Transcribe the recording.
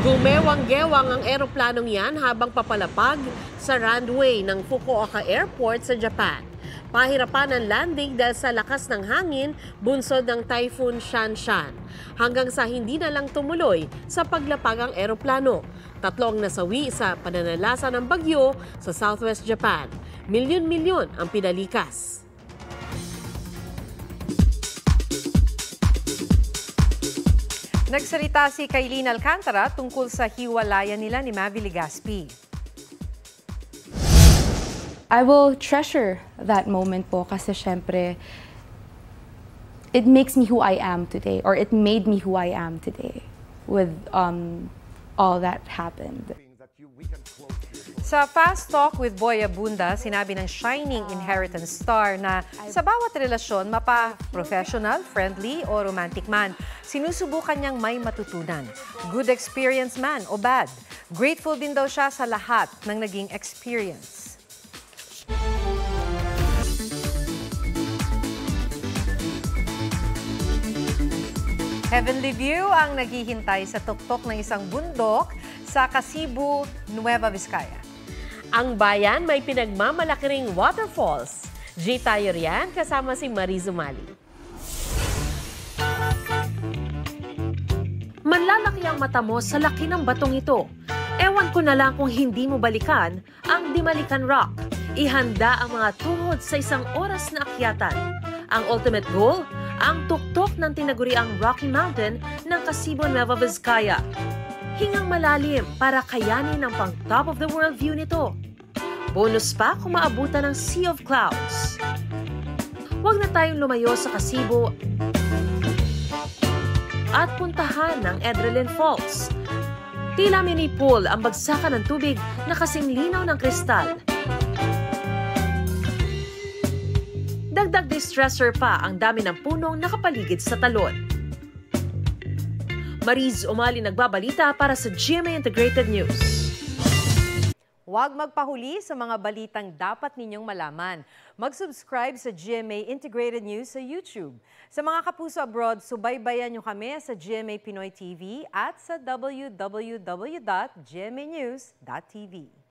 Gumewang-gewang ang eroplanong yan habang papalapag sa runway ng Fukuoka Airport sa Japan. Pahirapan ang landing dahil sa lakas ng hangin bunsod ng Typhoon Shanshan. Hanggang sa hindi na lang tumuloy sa paglapag ang eroplano. Tatlong nasawi sa pananalasa ng bagyo sa Southwest Japan. Milyon-milyon ang pinalikas. Nagsalita si Kailin Alcantara tungkol sa hiwalayan nila ni Mavi Legaspi. I will treasure that moment po kasi syempre it makes me who I am today, or it made me who I am today with all that happened. Sa Fast Talk with Boy Abunda, sinabi ng Shining Inheritance star na sa bawat relasyon, mapa-professional, friendly o romantic man, sinusubukan niyang may matutunan. Good experience man o bad. Grateful din daw siya sa lahat ng naging experience. Heavenly view ang naghihintay sa tuktok ng isang bundok sa Cebu, Nueva Vizcaya. Ang bayan may pinagmamalaki ring waterfalls. G tayo riyan kasama si Mariz Umali. Manlalaki ang mata mo sa laki ng batong ito. Ewan ko na lang kung hindi mo balikan ang Dimalikan Rock. Ihanda ang mga tuhod sa isang oras na akyatan. Ang ultimate goal, ang tuktok ng tinaguriang Rocky Mountain ng Cebu, Nueva Vizcaya. Hingang malalim para kayanin ang pang-top of the world view nito. Bonus pa kung maabutan ng Sea of Clouds. Huwag na tayong lumayo sa Cebu at puntahan ng Edrelin Falls. Tila mini pool ang bagsakan ng tubig na kasing linaw ng kristal. Dagdag distressor pa ang dami ng punong nakapaligid sa talon. Mariz Umali nagbabalita para sa GMA Integrated News. Huwag magpahuli sa mga balitang dapat ninyong malaman. Mag-subscribe sa GMA Integrated News sa YouTube. Sa mga kapuso abroad, subaybayan nyo kami sa GMA Pinoy TV at sa www.gmanews.tv.